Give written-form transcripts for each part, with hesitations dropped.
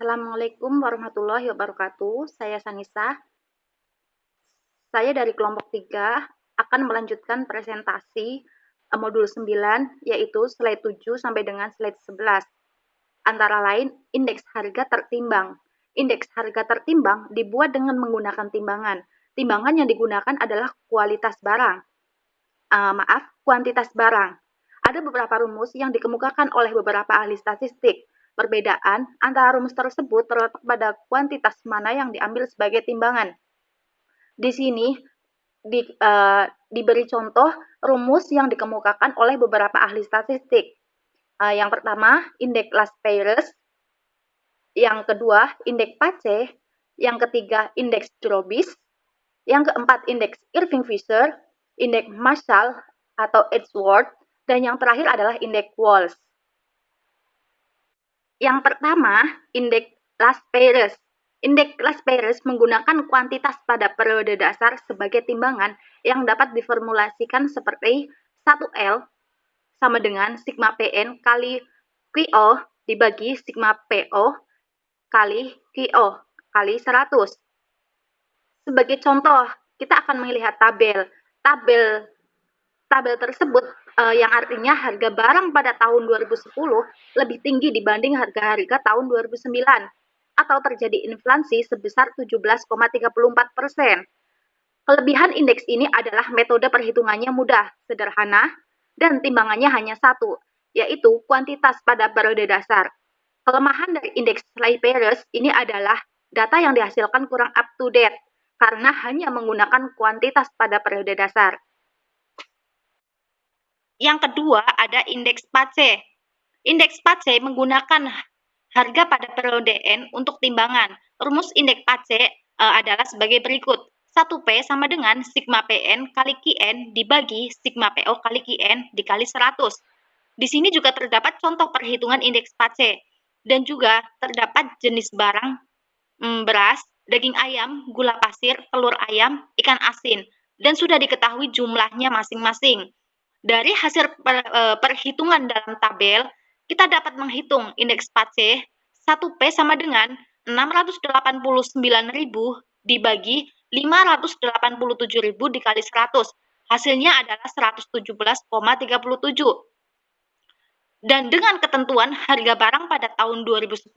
Assalamualaikum warahmatullahi wabarakatuh. Saya Sanisa. Saya dari kelompok 3 akan melanjutkan presentasi modul 9 yaitu slide 7 sampai dengan slide 11. Antara lain indeks harga tertimbang. Indeks harga tertimbang dibuat dengan menggunakan timbangan. Timbangan yang digunakan adalah kualitas barang. Kuantitas barang. Ada beberapa rumus yang dikemukakan oleh beberapa ahli statistik. Perbedaan antara rumus tersebut terletak pada kuantitas mana yang diambil sebagai timbangan. Di sini diberi contoh rumus yang dikemukakan oleh beberapa ahli statistik. Yang pertama, indeks Las Peyres. Yang kedua, indeks Pace. Yang ketiga, indeks Drobis. Yang keempat, indeks Irving-Fisher, indeks Marshall atau Edgeworth, dan yang terakhir adalah indeks Walsh. Yang pertama, indeks Las Peyres. Indeks Las Peyres menggunakan kuantitas pada periode dasar sebagai timbangan yang dapat diformulasikan seperti 1L sama dengan sigma PN kali QO dibagi sigma PO kali QO kali 100. Sebagai contoh, kita akan melihat tabel. Tabel tersebut yang artinya harga barang pada tahun 2010 lebih tinggi dibanding harga-harga tahun 2009 atau terjadi inflasi sebesar 17,34%. Kelebihan indeks ini adalah metode perhitungannya mudah, sederhana, dan timbangannya hanya satu, yaitu kuantitas pada periode dasar. Kelemahan dari indeks Las Peyres ini adalah data yang dihasilkan kurang up to date, karena hanya menggunakan kuantitas pada periode dasar. Yang kedua ada indeks Pace. Indeks Pace menggunakan harga pada periode N untuk timbangan. Rumus indeks Pace adalah sebagai berikut. 1P sama dengan sigma PN kali QN dibagi sigma PO kali QN dikali 100. Di sini juga terdapat contoh perhitungan indeks Pace dan juga terdapat jenis barang beras, daging ayam, gula pasir, telur ayam, ikan asin, dan sudah diketahui jumlahnya masing-masing. Dari hasil perhitungan dalam tabel, kita dapat menghitung indeks Pace 1P sama dengan 689.000 dibagi 587.000 dikali 100. Hasilnya adalah 117,37. Dan dengan ketentuan harga barang pada tahun 2010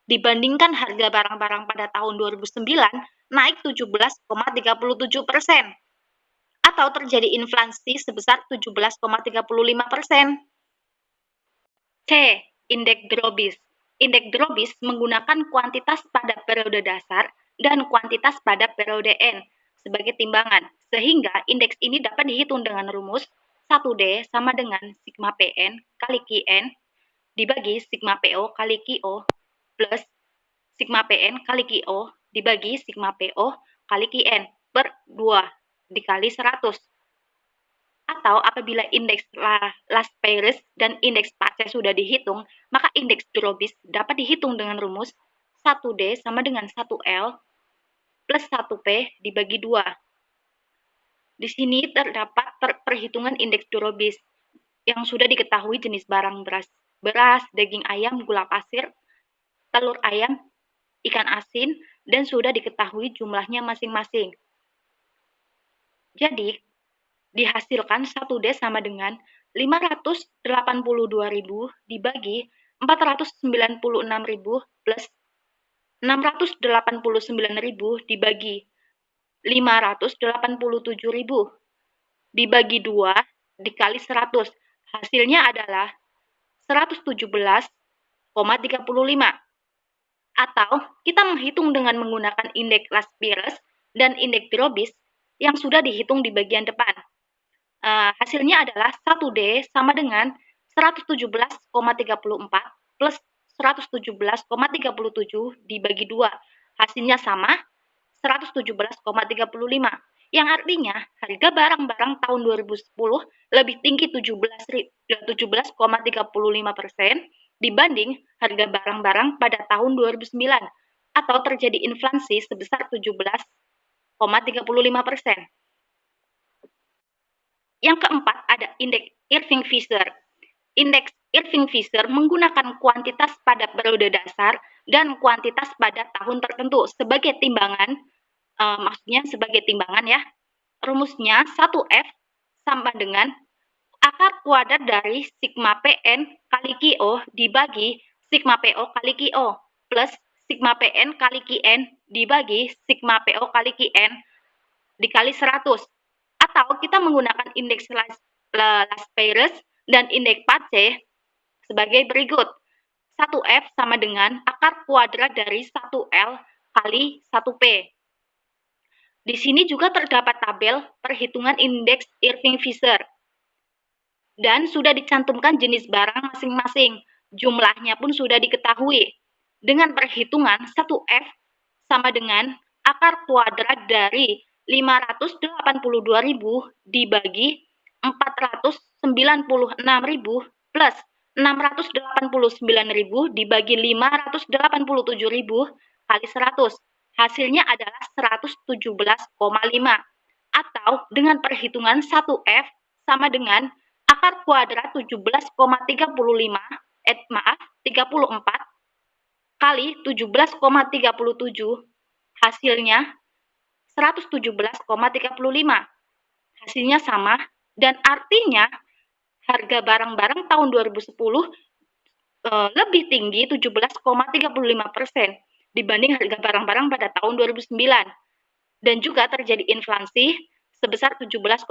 dibandingkan harga barang-barang pada tahun 2009 naik 17,37%. Atau terjadi inflasi sebesar 17,35%. C. Indeks Drobis. Indeks Drobis menggunakan kuantitas pada periode dasar dan kuantitas pada periode N sebagai timbangan, sehingga indeks ini dapat dihitung dengan rumus 1D sama dengan sigma PN kali QN dibagi sigma PO kali QO plus sigma PN kali QO dibagi sigma PO kali QN per 2 dikali 100. Atau apabila indeks Las Peyres dan indeks Pace sudah dihitung, maka indeks Drobis dapat dihitung dengan rumus 1D sama dengan 1L plus 1P dibagi 2. Di sini terdapat perhitungan indeks Drobis yang sudah diketahui jenis barang beras, daging ayam, gula pasir, telur ayam, ikan asin, dan sudah diketahui jumlahnya masing-masing. Jadi, dihasilkan 1D sama dengan 582.000 dibagi 496.000 plus 689.000 dibagi 587.000 dibagi 2 dikali 100. Hasilnya adalah 117,35. Atau kita menghitung dengan menggunakan indeks Las Peyres dan indeks Drobis yang sudah dihitung di bagian depan. Hasilnya adalah 1D sama dengan 117,34 plus 117,37 dibagi 2. Hasilnya sama, 117,35. Yang artinya harga barang-barang tahun 2010 lebih tinggi 17,35% dibanding harga barang-barang pada tahun 2009 atau terjadi inflasi sebesar 17,35%. Yang keempat ada indeks Irving-Fisher. Indeks Irving-Fisher menggunakan kuantitas pada periode dasar dan kuantitas pada tahun tertentu sebagai timbangan, maksudnya sebagai timbangan ya. Rumusnya 1F sama dengan akar kuadrat dari sigma PN kali QO dibagi sigma PO kali QO plus sigma PN kali QN dibagi sigma PO kali QN dikali 100. Atau kita menggunakan indeks Las-Peyres dan indeks Pace sebagai berikut. 1F sama dengan akar kuadrat dari 1L kali 1P. Di sini juga terdapat tabel perhitungan indeks Irving-Fisher. Dan sudah dicantumkan jenis barang masing-masing. Jumlahnya pun sudah diketahui. Dengan perhitungan 1F sama dengan akar kuadrat dari 582.000 dibagi 496.000 plus 689.000 dibagi 587.000 kali 100. Hasilnya adalah 117,5. Atau dengan perhitungan 1F sama dengan akar kuadrat 17,34 kali 17,37 hasilnya 117,35. Hasilnya sama dan artinya harga barang-barang tahun 2010 lebih tinggi 17,35% dibanding harga barang-barang pada tahun 2009 dan juga terjadi inflasi sebesar 17,35%.